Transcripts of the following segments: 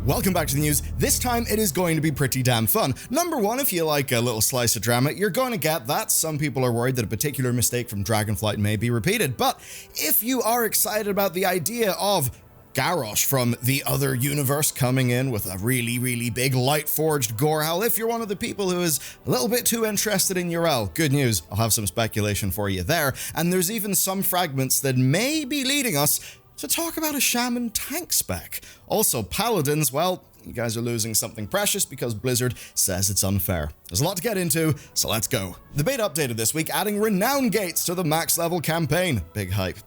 Welcome back to the news. This time it is going to be pretty damn fun. Number one, if you like a little slice of drama, you're going to get that. Some people are worried that a particular mistake from Dragonflight may be repeated. But if you are excited about the idea of Garrosh from the other universe coming in with a really big Lightforged Goral, if you're one of the people who is a little bit too interested in Yrel, good news, I'll have some speculation for you there. And there's even some fragments that may be leading us to talk about a Shaman tank spec. Also, Paladins, well, you guys are losing something precious because Blizzard says it's unfair. There's a lot to get into, so let's go. The beta updated this week, adding Renown Gates to the max level campaign. Big hype.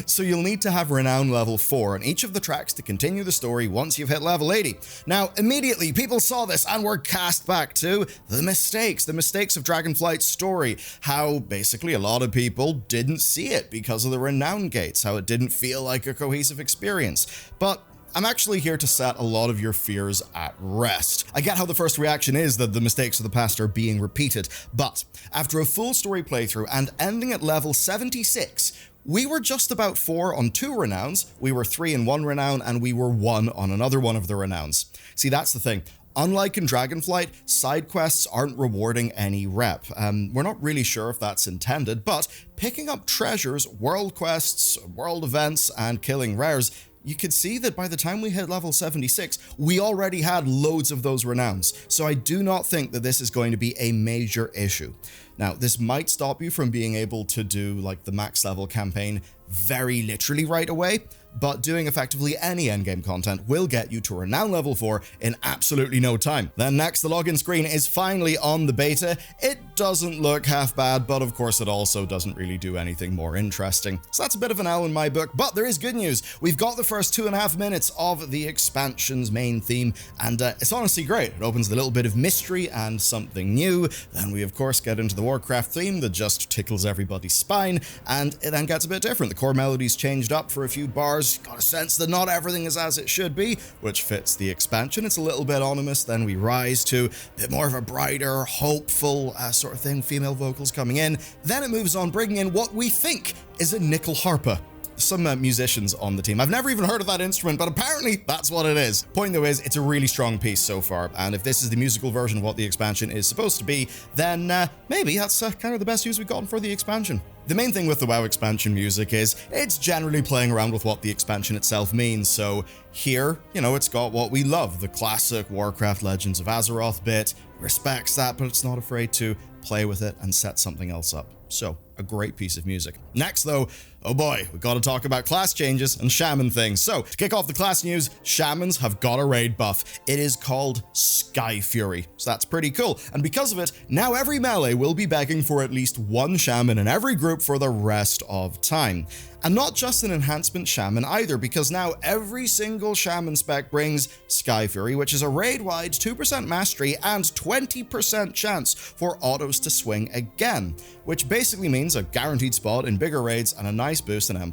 So you'll need to have Renown level 4 on each of the tracks to continue the story once you've hit level 80. Now, immediately, people saw this and were cast back to the mistakes of Dragonflight's story. How basically a lot of people didn't see it because of the Renown Gates, how it didn't feel like a cohesive experience. But I'm actually here to set a lot of your fears at rest. I get how the first reaction is that the mistakes of the past are being repeated, but after a full story playthrough and ending at level 76, we were just about 4 on 2 Renowns, we were 3 in 1 Renown, and we were 1 on another one of the Renowns. See, that's the thing. Unlike in Dragonflight, side quests aren't rewarding any rep. We're not really sure if that's intended, but picking up treasures, world quests, world events, and killing rares, you could see that by the time we hit level 76, we already had loads of those Renowns, so I do not think that this is going to be a major issue. Now, this might stop you from being able to do like the max level campaign very literally right away, but doing effectively any endgame content will get you to Renown level 4 in absolutely no time. Then next, the login screen is finally on the beta. It doesn't look half bad, but of course it also doesn't really do anything more interesting. So that's a bit of an L in my book, but there is good news. We've got the first 2.5 minutes of the expansion's main theme, and it's honestly great. It opens with a little bit of mystery and something new. Then we of course get into the Warcraft theme that just tickles everybody's spine, and it then gets a bit different. The core melody's changed up for a few bars. Got a sense that not everything is as it should be, which fits the expansion. It's a little bit ominous. Then we rise to a bit more of a brighter, hopeful sort of thing, female vocals coming in. Then it moves on, bringing in what we think is a nickel harpa. Some musicians on the team. I've never even heard of that instrument, but apparently that's what it is. Point though is, it's a really strong piece so far, and if this is the musical version of what the expansion is supposed to be, then maybe that's kind of the best use we've gotten for the expansion. The main thing with the WoW expansion music is it's generally playing around with what the expansion itself means, so here, you know, it's got what we love, the classic Warcraft Legends of Azeroth bit. It respects that, but it's not afraid to play with it and set something else up. So, a great piece of music. Next though, oh boy, we've got to talk about class changes and shaman things. So, to kick off the class news, shamans have got a raid buff. It is called Sky Fury. So that's pretty cool. And because of it, now every melee will be begging for at least one shaman in every group for the rest of time. And not just an enhancement shaman either, because now every single shaman spec brings Sky Fury, which is a raid-wide 2% mastery and 20% chance for autos to swing again, which basically means a guaranteed spot in bigger raids and a nice boost in M+.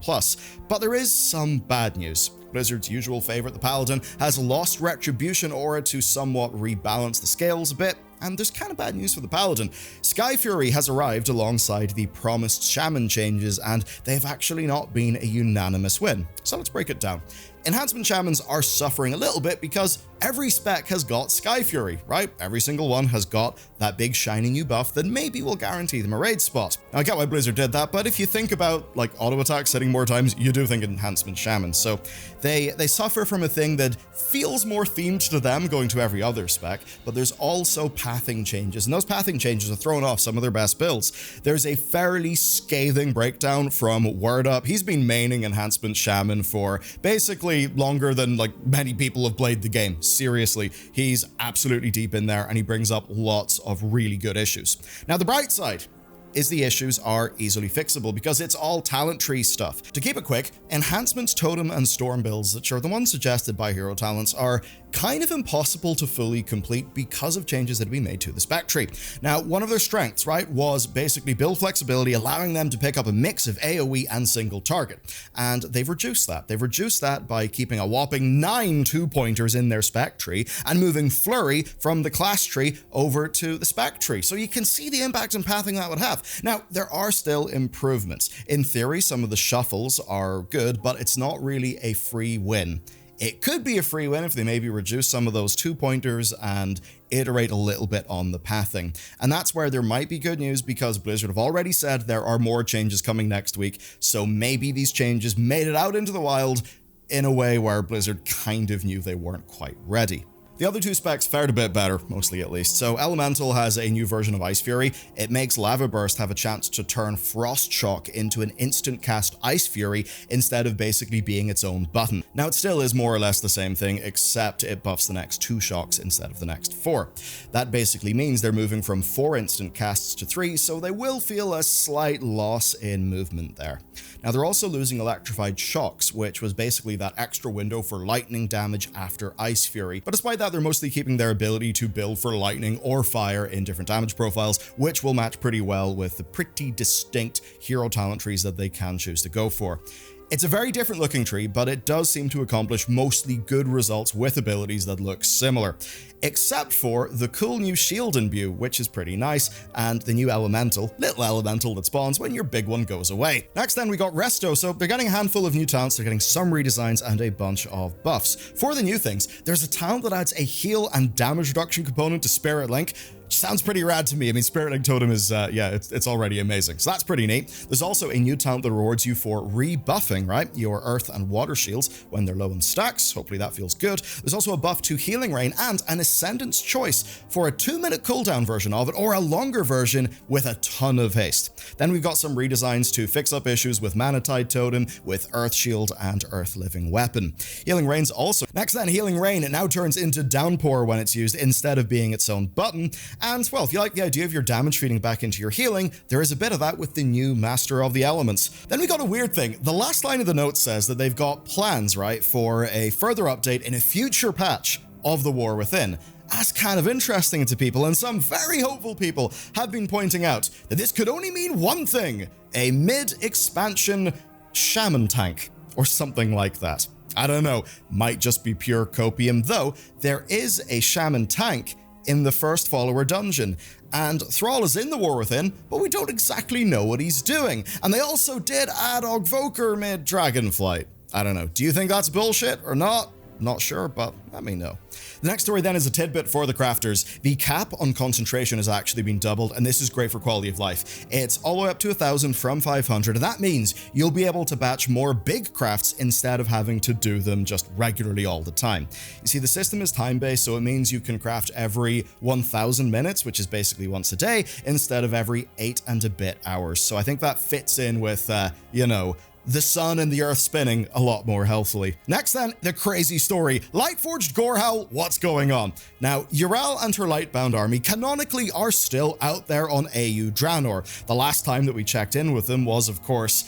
But there is some bad news. Blizzard's usual favorite, the Paladin, has lost Retribution Aura to somewhat rebalance the scales a bit, and there's kind of bad news for the Paladin. Sky Fury has arrived alongside the promised Shaman changes, and they've actually not been a unanimous win. So let's break it down. Enhancement Shamans are suffering a little bit because every spec has got Sky Fury, right? Every single one has got that big shiny new buff that maybe will guarantee them a raid spot. Now, I get why Blizzard did that, but if you think about like auto attacks hitting more times, you do think Enhancement Shamans. So they suffer from a thing that feels more themed to them going to every other spec, but there's also pathing changes, and those pathing changes are throwing off some of their best builds. There's a fairly scathing breakdown from Word Up. He's been maining Enhancement Shaman for basically longer than like many people have played the game. Seriously, he's absolutely deep in there, and he brings up lots of really good issues. Now, the bright side is the issues are easily fixable because it's all talent tree stuff. To keep it quick, Enhancements, Totem, and Storm builds, which are the ones suggested by Hero Talents, are kind of impossible to fully complete because of changes that have been made to the spec tree. Now, one of their strengths, right, was basically build flexibility, allowing them to pick up a mix of AoE and single target. And they've reduced that. They've reduced that by keeping a whopping 9 2-pointers in their spec tree and moving Flurry from the class tree over to the spec tree. So you can see the impact and pathing that would have. Now, there are still improvements. In theory, some of the shuffles are good, but it's not really a free win. It could be a free win if they maybe reduce some of those 2-pointers and iterate a little bit on the pathing. And that's where there might be good news, because Blizzard have already said there are more changes coming next week, so maybe these changes made it out into the wild in a way where Blizzard kind of knew they weren't quite ready. The other two specs fared a bit better, mostly at least. So Elemental has a new version of Ice Fury. It makes Lava Burst have a chance to turn Frost Shock into an instant cast Ice Fury instead of basically being its own button. Now it still is more or less the same thing, except it buffs the next 2 shocks instead of the next 4. That basically means they're moving from 4 instant casts to 3, so they will feel a slight loss in movement there. Now they're also losing Electrified Shocks, which was basically that extra window for lightning damage after Ice Fury, but despite that, they're mostly keeping their ability to build for lightning or fire in different damage profiles, which will match pretty well with the pretty distinct hero talent trees that they can choose to go for. It's a very different looking tree, but it does seem to accomplish mostly good results with abilities that look similar, except for the cool new shield imbue, which is pretty nice, and the new little elemental that spawns when your big one goes away. Next then we got Resto, so they're getting a handful of new talents, they're getting some redesigns and a bunch of buffs. For the new things, there's a talent that adds a heal and damage reduction component to Spirit Link. Sounds pretty rad to me. I mean, Spirit Link Totem is, it's already amazing. So that's pretty neat. There's also a new talent that rewards you for rebuffing, right, your earth and water shields when they're low in stacks. Hopefully that feels good. There's also a buff to Healing Rain and an Ascendant's Choice for a 2-minute cooldown version of it, or a longer version with a ton of haste. Then we've got some redesigns to fix up issues with Mana Tide Totem, with Earth Shield and Earth Living Weapon. Healing Rain's also... Next then, Healing Rain, it now turns into Downpour when it's used instead of being its own button. And, well, if you like the idea of your damage feeding back into your healing, there is a bit of that with the new Master of the Elements. Then we got a weird thing. The last line of the note says that they've got plans, right, for a further update in a future patch of the War Within. That's kind of interesting to people, and some very hopeful people have been pointing out that this could only mean one thing: a mid-expansion shaman tank, or something like that. I don't know, might just be pure copium, though there is a shaman tank in the first follower dungeon, and Thrall is in the War Within, but we don't exactly know what he's doing. And they also did add Ogvoker mid-Dragonflight. I don't know, do you think that's bullshit or not? Not sure, but let me know. The next story then is a tidbit for the crafters. The cap on concentration has actually been doubled, and this is great for quality of life. It's all the way up to 1,000 from 500, and that means you'll be able to batch more big crafts instead of having to do them just regularly all the time. You see, the system is time-based, so it means you can craft every 1,000 minutes, which is basically once a day, instead of every 8 and a bit hours. So I think that fits in with, the sun and the earth spinning a lot more healthily. Next then, the crazy story. Lightforged Goral, what's going on? Now, Yrel and her Lightbound army canonically are still out there on AU Draenor. The last time that we checked in with them was, of course,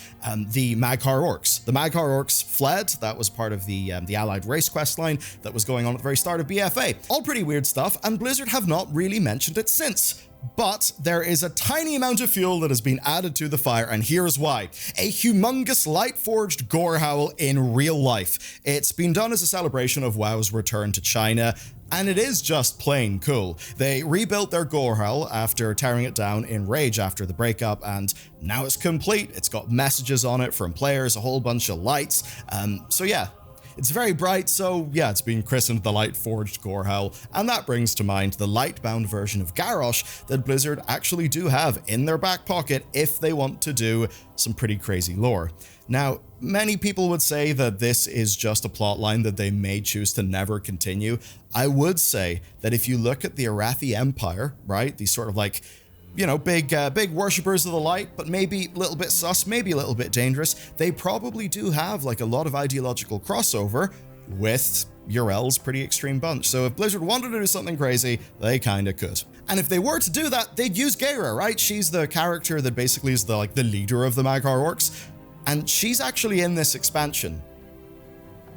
the Mag'har Orcs. The Mag'har Orcs fled. That was part of the Allied race quest line that was going on at the very start of BFA. All pretty weird stuff, and Blizzard have not really mentioned it since. But there is a tiny amount of fuel that has been added to the fire, and here's why. A humongous Lightforged Goral in real life. It's been done as a celebration of WoW's return to China, and it is just plain cool. They rebuilt their Goral after tearing it down in Rage after the breakup, and now it's complete. It's got messages on it from players, a whole bunch of lights. So yeah. It's very bright, so yeah, it's been christened the Lightforged Goral, and that brings to mind the Lightbound version of Garrosh that Blizzard actually do have in their back pocket if they want to do some pretty crazy lore. Now, many people would say that this is just a plotline that they may choose to never continue. I would say that if you look at the Arathi Empire, right, these sort of like, big worshippers of the light, but maybe a little bit sus, maybe a little bit dangerous, they probably do have like a lot of ideological crossover with Yrel's pretty extreme bunch. So if Blizzard wanted to do something crazy, they kinda could. And if they were to do that, they'd use Geira, right? She's the character that basically is the leader of the Mag'har Orcs, and she's actually in this expansion.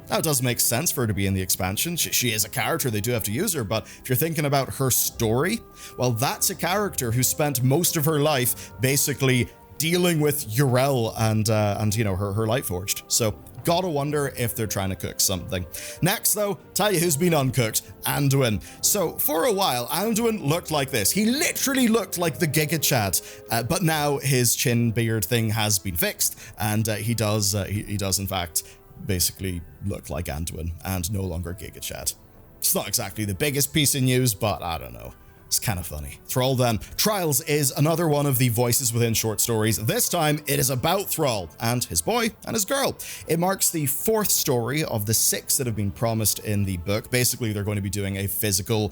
Now, it does make sense for her to be in the expansion. She is a character, they do have to use her, but if you're thinking about her story, well, that's a character who spent most of her life basically dealing with Yrel and her Lightforged. So, gotta wonder if they're trying to cook something. Next, though, tell you who's been uncooked: Anduin. So, for a while, Anduin looked like this. He literally looked like the Giga Chad, but now his chin beard thing has been fixed, and he does in fact basically look like Anduin and no longer Giga Chad. It's not exactly the biggest piece of news, but I don't know. It's kind of funny. Thrall then. Trials is another one of the voices within short stories. This time, it is about Thrall and his boy and his girl. It marks the 4th story of the 6 that have been promised in the book. Basically, they're going to be doing a physical,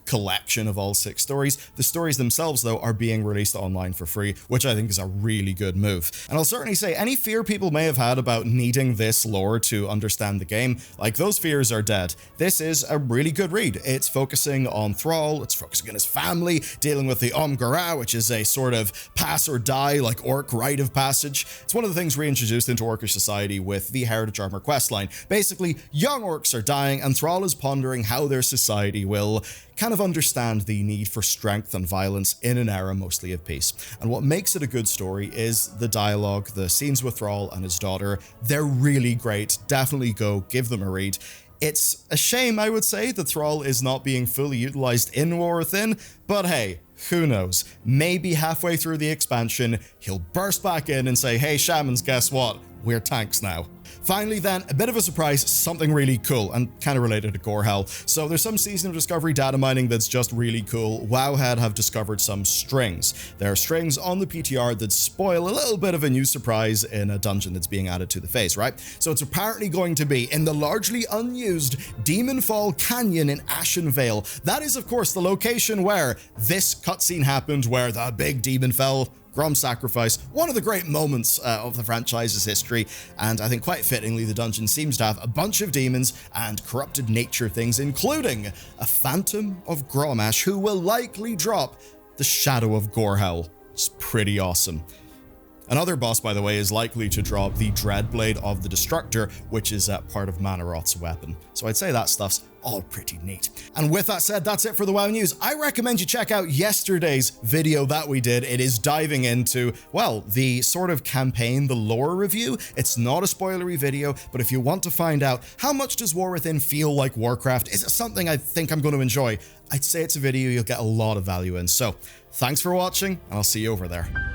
collection of all 6 stories. The stories themselves, though, are being released online for free, which I think is a really good move. And I'll certainly say any fear people may have had about needing this lore to understand the game, those fears are dead. This is a really good read. It's focusing on Thrall, it's focusing on his family, dealing with the Gara, which is a sort of pass or die, orc rite of passage. It's one of the things reintroduced into orcish society with the Heritage Armor questline. Basically, young orcs are dying, and Thrall is pondering how their society will kind of understand the need for strength and violence in an era mostly of peace. And what makes it a good story is the dialogue, the scenes with Thrall and his daughter. They're really great. Definitely go give them a read. It's a shame, I would say, that Thrall is not being fully utilized in War Within, but hey, who knows? Maybe halfway through the expansion, he'll burst back in and say, hey, shamans, guess what? We're tanks now. Finally then, a bit of a surprise, something really cool and kind of related to Goral. So there's some Season of Discovery data mining that's just really cool. Wowhead have discovered some strings. There are strings on the PTR that spoil a little bit of a new surprise in a dungeon that's being added to the phase, right? So it's apparently going to be in the largely unused Demon Fall Canyon in Ashen Vale. That is, of course, the location where this cutscene happened, where the big demon fell. Grom's sacrifice, one of the great moments of the franchise's history, and I think quite fittingly the dungeon seems to have a bunch of demons and corrupted nature things, including a Phantom of Gromash who will likely drop the Shadow of Goral. It's pretty awesome. Another boss, by the way, is likely to drop the Dreadblade of the Destructor, which is part of Manarot's weapon. So I'd say that stuff's all pretty neat. And with that said, that's it for the WoW news. I recommend you check out yesterday's video that we did. It is diving into, well, the sort of campaign, the lore review. It's not a spoilery video, but if you want to find out how much does War Within feel like Warcraft, is it something I think I'm going to enjoy? I'd say it's a video you'll get a lot of value in. So thanks for watching, and I'll see you over there.